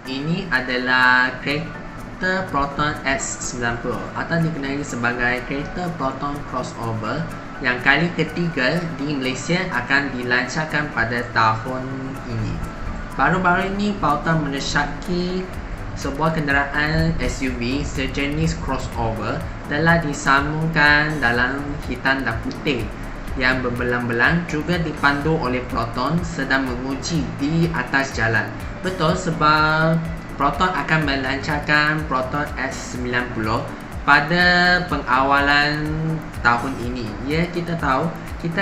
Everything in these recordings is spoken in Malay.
Ini adalah kereta Proton S90 atau dikenali sebagai kereta Proton Crossover yang kali ketiga di Malaysia akan dilancarkan pada tahun ini. Baru-baru ini Proton menesyaki sebuah kenderaan SUV sejenis crossover telah disambungkan dalam hitam dan putih yang berbelang-belang, juga dipandu oleh Proton sedang menguji di atas jalan. Betul, sebab Proton akan melancarkan Proton S90 pada pengawalan tahun ini. Ya, kita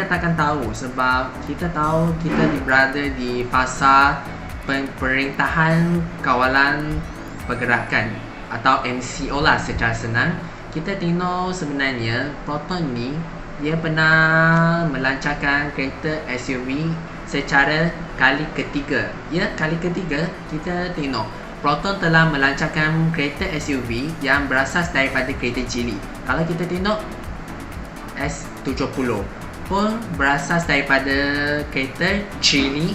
takkan tahu sebab kita tahu kita berada di fasa Pemerintahan Kawalan Pergerakan atau MCO lah secara senang. Kita tengok sebenarnya Proton ni dia pernah melancarkan kereta SUV secara kali ketiga. Ya, kali ketiga kita tengok Proton telah melancarkan kereta SUV yang berasas daripada kereta Geely. Kalau kita tengok S70 pun berasas daripada kereta Geely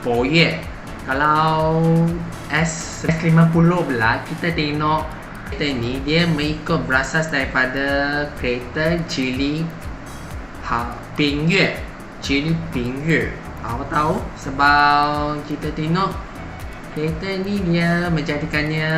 Boyue. Kalau S50 pula kita tengok kereta ni dia mengikut berasas daripada kereta Geely Pingyue. Geely Pingyue. Apa tahu? Sebab kita tengok kereta ni dia menjadikannya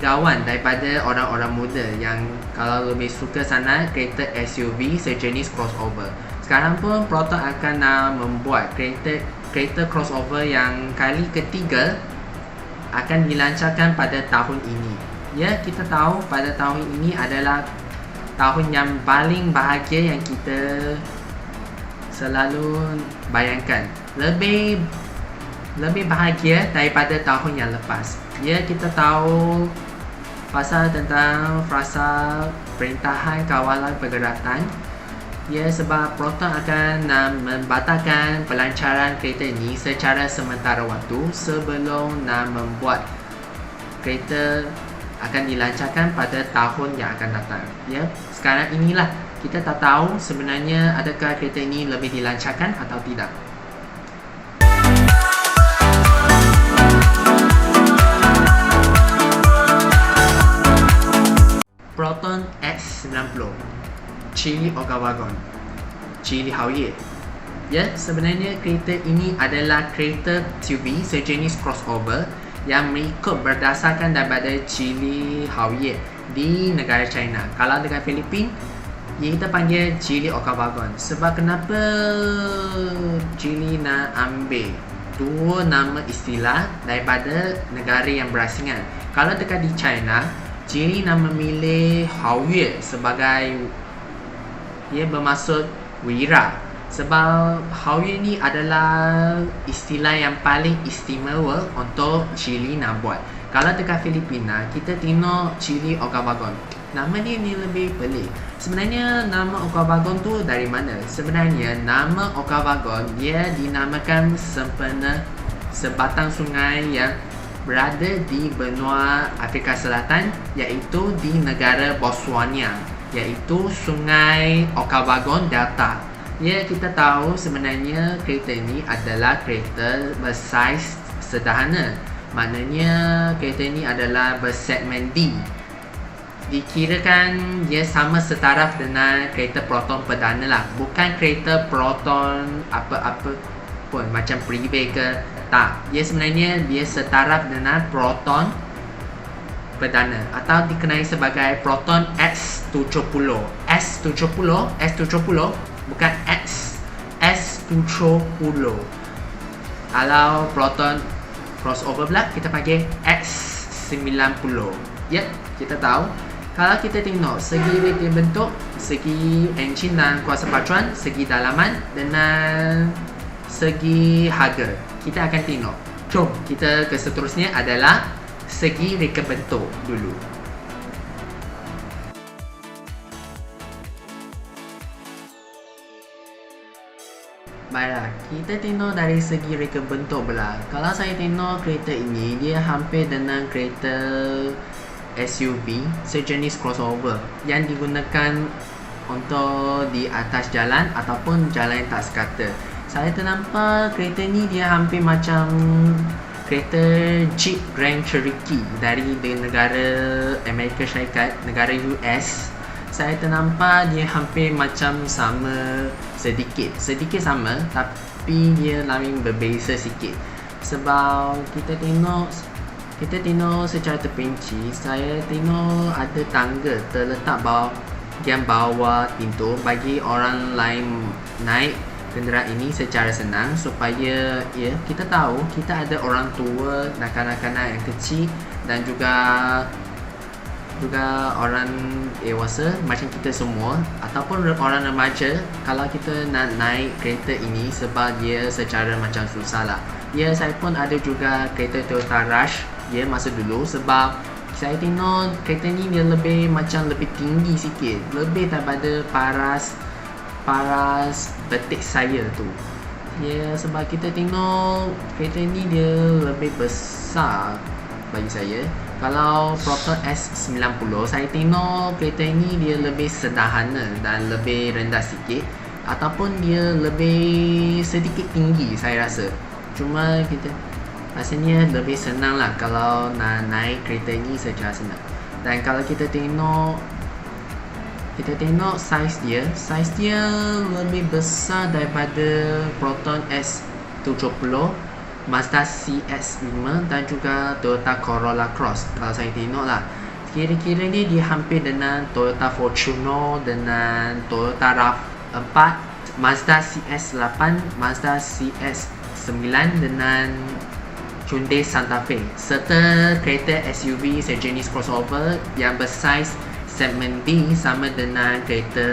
kawan daripada orang-orang muda yang kalau lebih suka sangat kereta SUV sejenis crossover. Sekarang pun Proton akan membuat kereta crossover yang kali ketiga akan dilancarkan pada tahun ini. Ya, kita tahu pada tahun ini adalah tahun yang paling bahagia yang kita selalu bayangkan. Lebih bahagia daripada tahun yang lepas. Ya, kita tahu pasal tentang fasa Pemerintahan Kawalan Pergerakan. Ya, sebab Proton akan membatalkan pelancaran kereta ini secara sementara waktu sebelum membuat kereta akan dilancarkan pada tahun yang akan datang. Ya, sekarang inilah kita tak tahu sebenarnya adakah kereta ini lebih dilancarkan atau tidak. Proton S90 Geely Ogawagon Geely Haoye. Ya, sebenarnya kereta ini adalah kereta SUV sejenis crossover yang mengikut berdasarkan daripada Geely Haoye di negara China. Kalau dekat Filipin, kita panggil Geely Ogawagon. Sebab kenapa Geely nak ambil dua nama istilah daripada negara yang berasingan? Kalau dekat di China, Geely nak memilih Haoye sebagai ia bermaksud wira. Sebab Haoye ni adalah istilah yang paling istimewa untuk Geely nak buat. Kalau dekat Filipina, kita tengok Geely Ogawagon. Nama ni lebih pelik. Sebenarnya nama Ogawagon tu dari mana? Sebenarnya nama Ogawagon dia dinamakan sempena sebatang sungai yang berada di benua Afrika Selatan, iaitu di negara Botswana, iaitu Sungai Okavango Delta. Ya, kita tahu sebenarnya kereta ini adalah kereta bersaiz sederhana. Maknanya kereta ini adalah bersegmen D. Dikirakan dia sama setaraf dengan kereta Proton perdana lah. Bukan kereta Proton apa-apa pun macam Privé ke. Tak. Dia sebenarnya dia setaraf dengan Proton perdana atau dikenali sebagai Proton S70. S70 bukan S70. Kalau Proton crossover pula kita panggil X90. Ya, kita tahu kalau kita tengok segi bentuk, segi enjin dan kuasa pacuan, segi dalaman dengan segi harga, kita akan tengok. Jom kita ke seterusnya adalah segi reka bentuk dulu. Baiklah, kita tengok dari segi reka bentuk pula. Kalau saya tengok kereta ini, dia hampir dengan kereta SUV sejenis crossover yang digunakan untuk di atas jalan ataupun jalan yang tak sekata. Saya ternampak kereta ni dia hampir macam kereta Jeep Grand Cherokee dari negara Amerika Syarikat, negara US. Saya ternampak dia hampir macam sama sedikit sama, tapi dia lain berbeza sikit. Sebab kita tengok secara terperinci, saya tengok ada tangga terletak bahagian bawah pintu bagi orang lain naik kenderaan ini secara senang, supaya kita tahu kita ada orang tua dan kanak-kanak yang kecil dan juga orang dewasa macam kita semua ataupun orang remaja. Kalau kita nak naik kereta ini, sebab dia secara macam susah lah. Saya pun ada juga kereta Toyota Rush masa dulu, sebab saya tengok kereta ni dia lebih tinggi sikit, lebih daripada paras betik saya tu. Sebab kita tengok kereta ni dia lebih besar bagi saya. Kalau Proton S90, saya tengok kereta ini dia lebih sederhana dan lebih rendah sikit, ataupun dia lebih sedikit tinggi saya rasa. Cuma kita rasanya lebih senang lah kalau nak naik kereta ini secara senang. Dan kalau kita tengok saiz dia lebih besar daripada Proton S70, Mazda CX-5 dan juga Toyota Corolla Cross. Kalau saya tengok lah, kira-kiranya dia hampir dengan Toyota Fortuner, dengan Toyota RAV4, Mazda CX-8, Mazda CX-9 dengan Hyundai Santa Fe, serta kereta SUV sejenis crossover yang bersaiz segmen D sama dengan kereta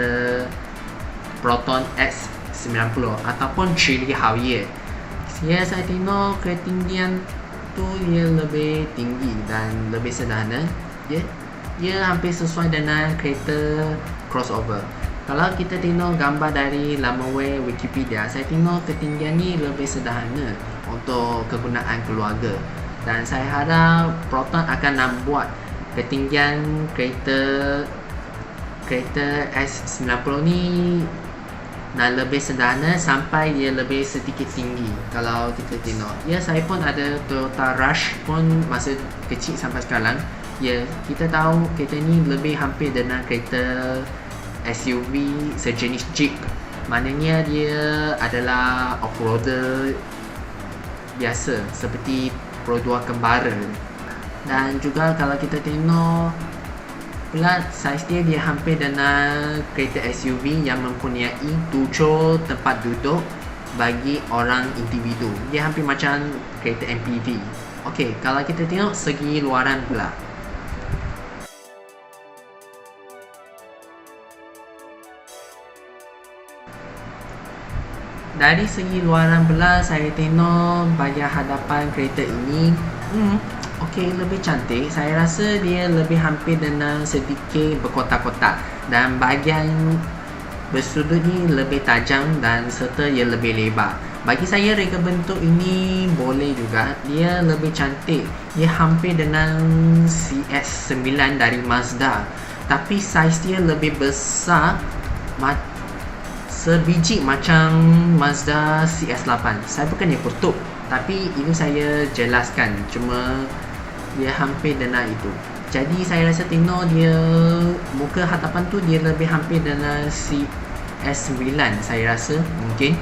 Proton S90 ataupun Geely Harrier. Saya tengok ketinggian tu dia lebih tinggi dan lebih sederhana. Dia hampir sesuai dengan kereta crossover. Kalau kita tengok gambar dari laman web Wikipedia, saya tengok ketinggian ni lebih sederhana untuk kegunaan keluarga. Dan saya harap Proton akan nak buat ketinggian kereta S90 ni nak lebih sederhana sampai dia lebih sedikit tinggi. Kalau kita tengok, saya pun ada Toyota Rush pun masa kecil sampai sekarang. Kita tahu kereta ni lebih hampir dengan kereta SUV sejenis Jeep. Maknanya dia adalah off-roader biasa seperti Pro 2 kembara. Dan juga kalau kita tengok pula, saiz dia hampir dengan kereta SUV yang mempunyai 7 tempat duduk bagi orang individu. Dia hampir macam kereta MPV. Okey, kalau kita tengok segi luaran pula, dari segi luaran pula, saya tengok bahagian hadapan kereta ini lebih cantik. Saya rasa dia lebih hampir dengan sedikit berkotak-kotak, dan bahagian bersudut ni lebih tajam dan serta ia lebih lebar. Bagi saya reka bentuk ini boleh juga. Dia lebih cantik. Dia hampir dengan CX-9 dari Mazda, tapi saiz dia lebih besar sebiji macam Mazda CX-8. Saya bukannya kutuk, tapi ini saya jelaskan, cuma dia hampir dengan itu. Jadi saya rasa tengok dia muka hadapan tu dia lebih hampir dengan CX-9. Saya rasa mungkin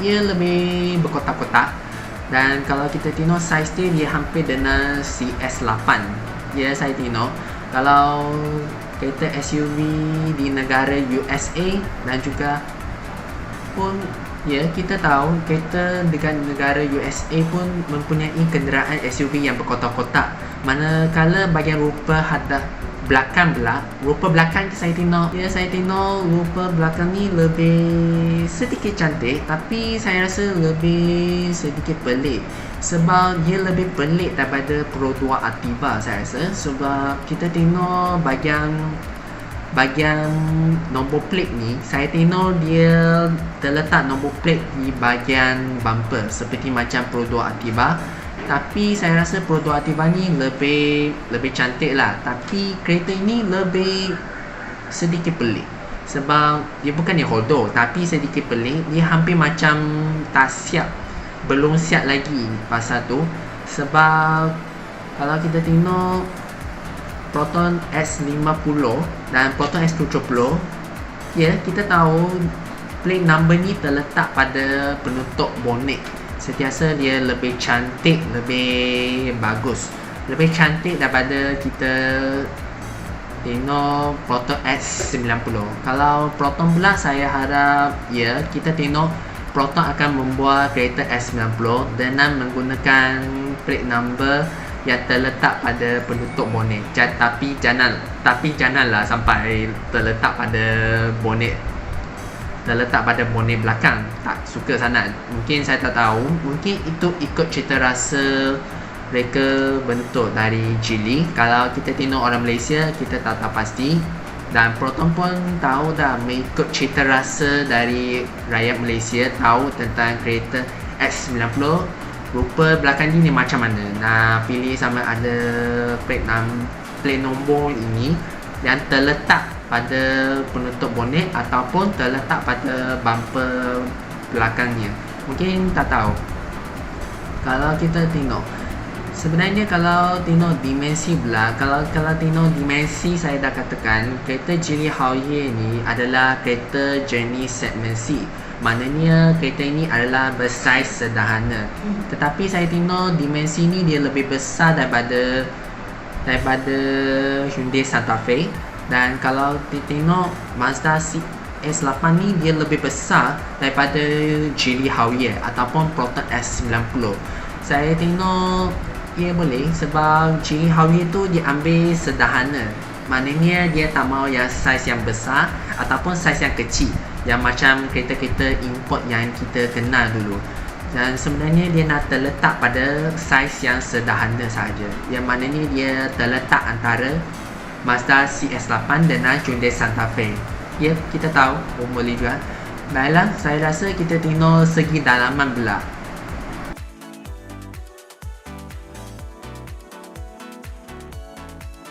ia lebih berkotak-kotak. Dan kalau kita tengok saiz dia hampir dengan CX-8. Saya tengok kalau kereta SUV di negara USA dan juga pun kita tahu kereta dekat negara USA pun mempunyai kenderaan SUV yang berkotak-kotak. Manakala bahagian rupa belakang pula, rupa belakang saya tengok rupa belakang ni lebih sedikit cantik, tapi saya rasa lebih sedikit pelik. Sebab dia lebih pelik daripada Pro 2 Ativa saya rasa. Sebab kita tengok bahagian nombor plate ni, saya tengok dia terletak nombor plate di bahagian bumper seperti macam Pro 2 Ativa. Tapi saya rasa Pro 2 Ativa ni lebih cantik lah. Tapi kereta ini lebih sedikit pelik, sebab dia bukannya hodoh, tapi sedikit pelik. Dia hampir macam tak siap, belum siap lagi pasal tu. Sebab kalau kita tengok Proton S50 dan Proton S70, kita tahu plate number ni terletak pada penutup bonet. Sentiasa dia lebih cantik, lebih bagus, lebih cantik daripada kita tengok Proton S90. Kalau Proton pula, saya harap kita tengok Proton akan membuat kereta S90 dengan menggunakan plate number yang terletak pada penutup bonet. Tapi janganlah sampai terletak pada bonet belakang. Tak suka sangat. Mungkin saya tak tahu, mungkin itu ikut cita rasa mereka bentuk dari Chile. Kalau kita tengok orang Malaysia, kita tak tahu pasti. Dan Proton pun tahu dah, mengikut cita rasa dari rakyat Malaysia, tahu tentang kereta S90 rupa belakang ni macam mana. Nah, pilih sama ada plate nombor ini yang terletak pada penutup bonet ataupun terletak pada bumper belakangnya. Mungkin tak tahu. Kalau kita tengok, sebenarnya kalau tengok dimensi pula, kalau tengok dimensi, saya dah katakan kereta Geely Hauye ni adalah kereta jenis segmen C. Maknanya kereta ini adalah bersaiz sederhana. Tetapi saya tengok dimensi ni dia lebih besar daripada Hyundai Santa Fe. Dan kalau tengok Mazda CX-8 ni dia lebih besar daripada Geely Hauye ataupun Proton S90. Saya tengok boleh, sebab Geely Hauye tu dia ambil sederhana. Maknanya dia tak mahu yang saiz yang besar ataupun saiz yang kecil, yang macam kereta-kereta import yang kita kenal dulu. Dan sebenarnya dia nak terletak pada saiz yang sederhana sahaja, yang maknanya dia terletak antara Mazda CX-8 dengan Hyundai Santa Fe. Kita tahu boleh juga. Baiklah, saya rasa kita tengok segi dalaman pula.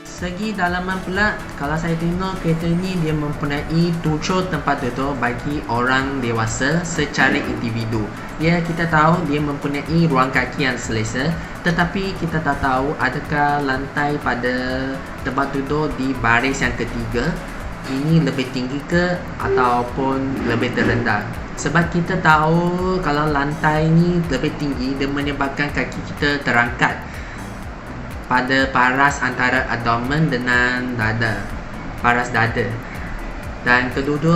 Segi dalaman pula, kalau saya tengok kereta ni dia mempunyai 7 tempat duduk bagi orang dewasa secara individu. Kita tahu dia mempunyai ruang kaki yang selesa, tetapi kita tak tahu adakah lantai pada tempat duduk di baris yang ketiga ini lebih tinggi ke ataupun lebih terendah. Sebab kita tahu kalau lantai ni lebih tinggi, dia menyebabkan kaki kita terangkat pada paras antara abdomen dengan dada, paras dada. Dan kedua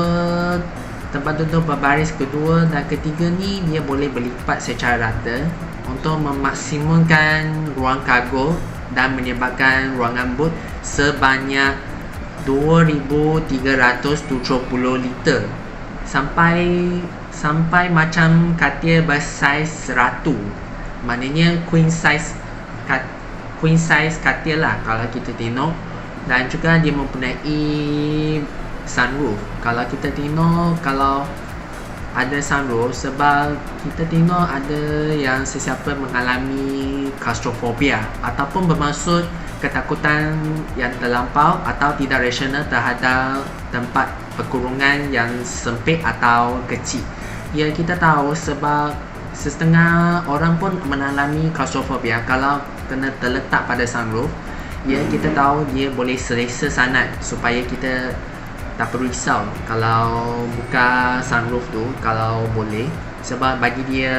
tempat duduk berbaris kedua dan ketiga ni dia boleh berlipat secara rata untuk memaksimumkan ruang kargo dan menyebabkan ruangan boot sebanyak 2,370 liter sampai macam katil bersaiz ratu. Maknanya queen size katil lah kalau kita tengok. Dan juga dia mempunyai sunroof. Kalau kita tengok, kalau ada sunroof, sebab kita tengok ada yang sesiapa mengalami claustrophobia ataupun bermaksud ketakutan yang terlampau atau tidak rasional terhadap tempat perkurungan yang sempit atau kecil. Kita tahu sebab setengah orang pun mengalami claustrophobia kalau kena terletak pada sunroof. Kita tahu dia boleh selesa sangat supaya kita tak perlu risau kalau buka sunroof tu kalau boleh, sebab bagi dia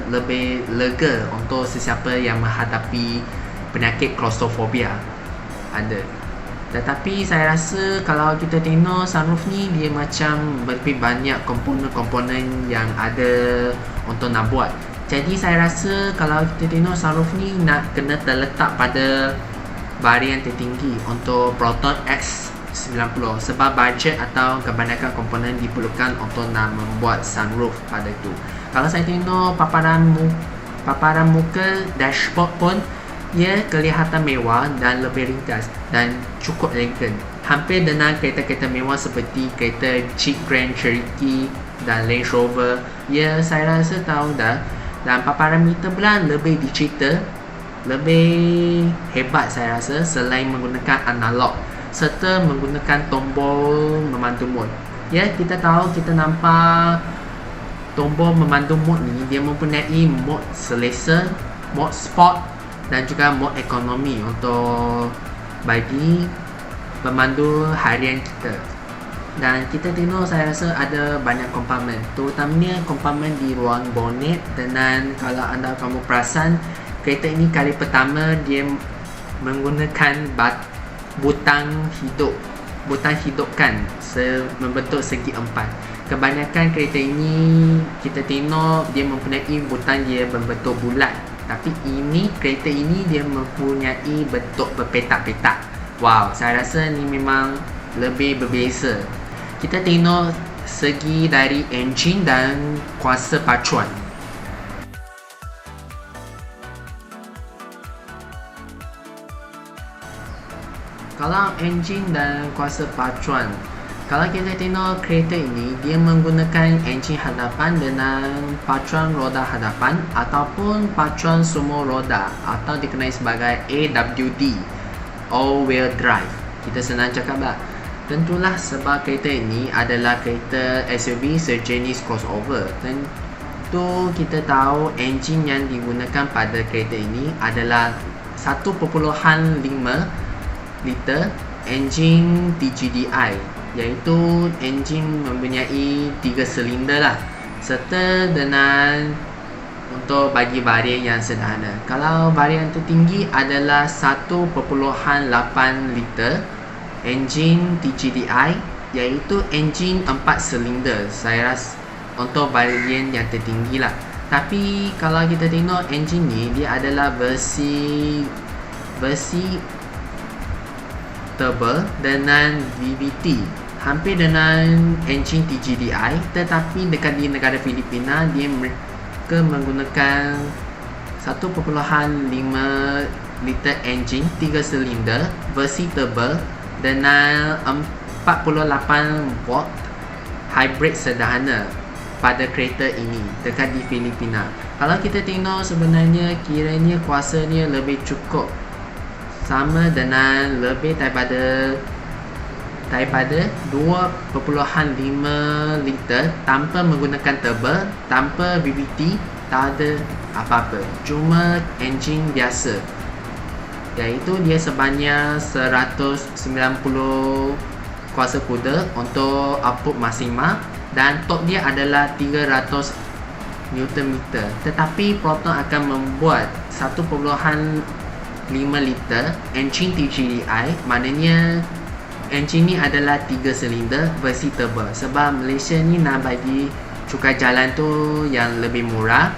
lebih lega untuk sesiapa yang menghadapi penyakit claustrophobia ada. Tetapi saya rasa kalau kita tengok sunroof ni dia macam lebih banyak komponen-komponen yang ada untuk nak buat. Jadi saya rasa kalau kita tengok sunroof ni nak kena terletak pada baris yang tertinggi untuk Proton X90, sebab bajet atau kebanyakan komponen diperlukan untuk nak membuat sunroof pada itu. Kalau saya tengok paparan muka dashboard pun kelihatan mewah dan lebih ringkas dan cukup elegan, hampir dengan kereta-kereta mewah seperti kereta Jeep Grand Cherokee dan Range Rover. Saya rasa tahu dah. Dan paparan meter pula lebih digital, lebih hebat saya rasa, selain menggunakan analog serta menggunakan tombol memandu mode. Kita tahu, kita nampak tombol memandu mode ni dia mempunyai mode selesa, mode sport dan juga mode ekonomi untuk bagi pemandu harian kita. Dan kita tengok, saya rasa ada banyak kompartmen, terutamanya kompartmen di ruang bonet. Dan kalau kamu perasan, kereta ini kali pertama dia menggunakan butang hidupkan membentuk segi empat. Kebanyakan kereta ini kita tengok dia mempunyai butang dia berbentuk bulat, tapi kereta ini dia mempunyai bentuk berpetak-petak. Wow, saya rasa ni memang lebih berbeza. Kita tengok segi dari enjin dan kuasa pacuan. Kalau enjin dan kuasa pacuan, kalau kita tengok kereta ini, dia menggunakan enjin hadapan dengan pacuan roda hadapan ataupun pacuan semua roda, atau dikenali sebagai AWD, All Wheel Drive. Kita senang cakap lah. Tentulah sebab kereta ini adalah kereta SUV sejenis crossover. Tentu kita tahu enjin yang digunakan pada kereta ini adalah 1.5 liter enjin TGDI, iaitu enjin mempunyai 3 silinder lah, serta dengan untuk bagi varian yang sederhana. Kalau varian tertinggi adalah 1.8 liter enjin TGDI, iaitu enjin 4 silinder. Saya rasa untuk varian yang tertinggi lah. Tapi kalau kita tengok enjin ni, dia adalah versi turbo dengan VVT, hampir dengan enjin TGDI, tetapi dekat di negara Filipina dia mereka menggunakan 1.5 liter enjin 3 silinder versi turbo dengan 48 volt hybrid sederhana pada kereta ini dekat di Filipina. Kalau kita tengok, sebenarnya kiranya kuasanya lebih cukup, sama dengan lebih daripada 2.5 liter tanpa menggunakan turbo, tanpa VVT, tak ada apa-apa, cuma enjin biasa, iaitu dia sebanyak 190 kuasa kuda untuk output maksimal, dan torque dia adalah 300 Nm. Tetapi Proton akan membuat 1.5 liter enjin TGDI, maknanya enjin ni adalah 3 silinder versi turbo, sebab Malaysia ni nak bagi cukai jalan tu yang lebih murah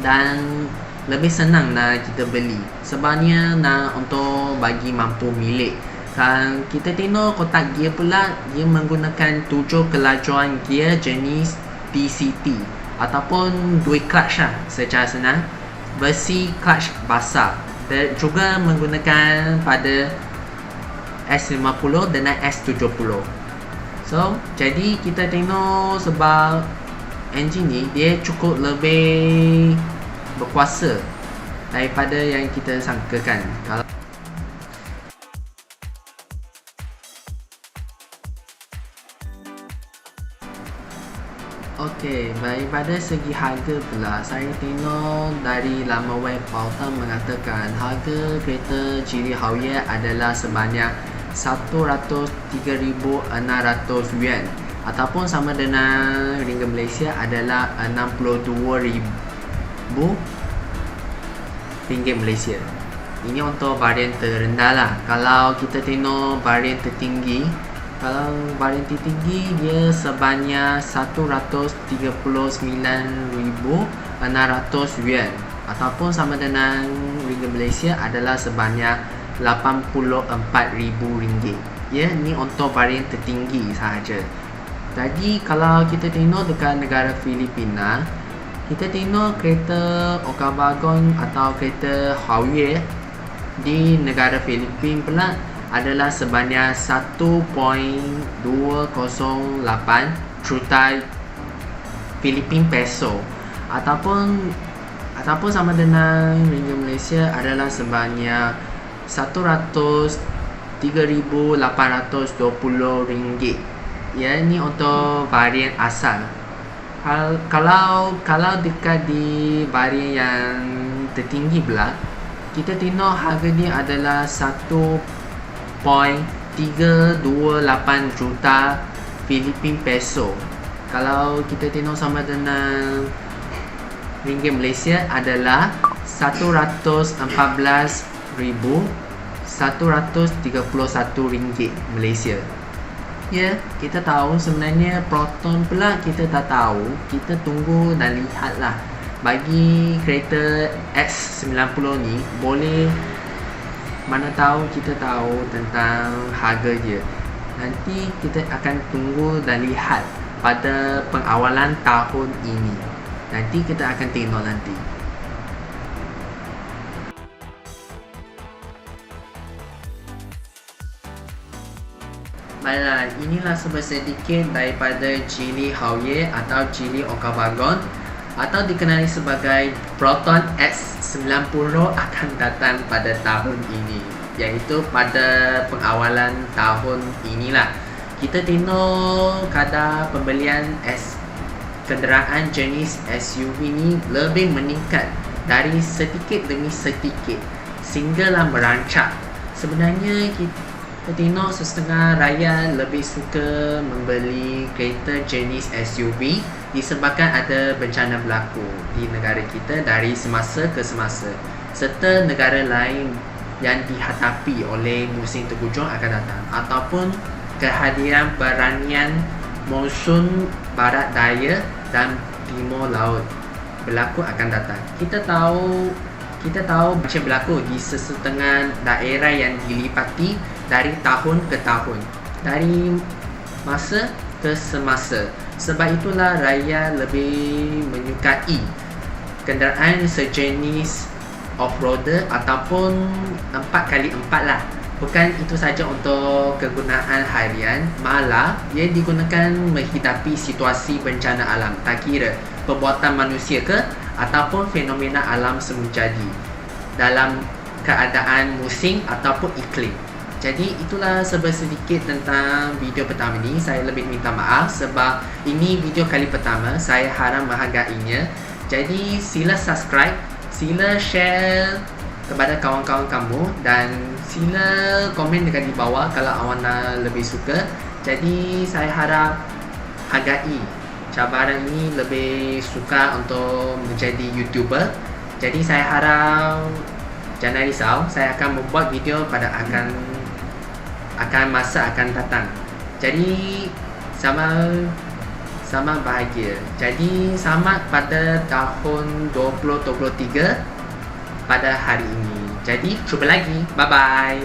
dan lebih senang nak kita beli, sebabnya nak untuk bagi mampu milik. Kan kita tengok kotak gear pula, dia menggunakan 7 kelajuan gear jenis DCT ataupun dual clutch lah secara senang, versi clutch basah, dan juga menggunakan pada S50 dengan S70. So, jadi kita tengok sebab enjin ni dia cukup lebih berkuasa daripada yang kita sangkakan. Kalau Okey, daripada segi harga pula, saya tengok dari laman web Proton mengatakan harga kereta Geely Hauyer adalah sebanyak 103,600 yuan, ataupun sama dengan ringgit Malaysia adalah 62,000 ringgit Malaysia. Ini untuk varian terendah lah. Kalau kita tengok varian tertinggi, dia sebanyak 139,600 yuan, ataupun sama dengan ringgit Malaysia adalah sebanyak 84,000 ringgit. Ya, ni untuk varian tertinggi sahaja. Jadi kalau kita tengok dekat negara Filipina, kita tengok kereta Okawagon atau kereta Hauyer di negara Filipina pula adalah sebanyak 1.208 juta Filipin peso, ataupun sama dengan ringgit Malaysia adalah sebanyak 103,820 ringgit. Ya, ni untuk varian asal. Kalau dekat di varian yang tertinggi pula, kita tengok harga dia adalah 1.328 juta Philippine peso. Kalau kita tengok sama dengan ringgit Malaysia adalah 114,131 ringgit Malaysia. Ya, kita tahu sebenarnya Proton pula kita tak tahu. Kita tunggu dan lihatlah. Bagi kereta X90 ni, boleh mana tahu kita tahu tentang harga dia. Nanti kita akan tunggu dan lihat pada pengawalan tahun ini. Nanti kita akan tengok nanti. Baiklah, inilah sedikit daripada Geely Hauye atau Geely Okawagon atau dikenali sebagai Proton X90 akan datang pada tahun ini, iaitu pada pengawalan tahun inilah. Kita tengok kadar pembelian kenderaan jenis SUV ni lebih meningkat dari sedikit demi sedikit sehinggalah merancak. Sebenarnya kita tengok setengah rakyat lebih suka membeli kereta jenis SUV disebabkan ada bencana berlaku di negara kita dari semasa ke semasa, serta negara lain yang dihadapi oleh musim tengkujuh akan datang, ataupun kehadiran peranian monsun barat daya dan timur laut berlaku akan datang. Kita tahu macam berlaku di sesetengah daerah yang dilipati dari tahun ke tahun, dari masa ke semasa. Sebab itulah rakyat lebih menyukai kenderaan sejenis off-roader ataupun 4x4 lah. Bukan itu saja untuk kegunaan harian, malah ia digunakan menghadapi situasi bencana alam, tak kira perbuatan manusia ke ataupun fenomena alam semujadi dalam keadaan musim ataupun iklim. Jadi itulah sedikit tentang video pertama ini. Saya lebih minta maaf sebab ini video kali pertama, saya harap menghargainya. Jadi sila subscribe, sila share kepada kawan-kawan kamu, dan sila komen dekat di bawah kalau awak nak lebih suka. Jadi saya harap hargai cabaran ini, lebih suka untuk menjadi YouTuber. Jadi saya harap jangan risau, saya akan membuat video pada masa akan datang. Jadi sama bahagia. Jadi selamat pada tahun 2023 pada hari ini. Jadi jumpa lagi. Bye bye.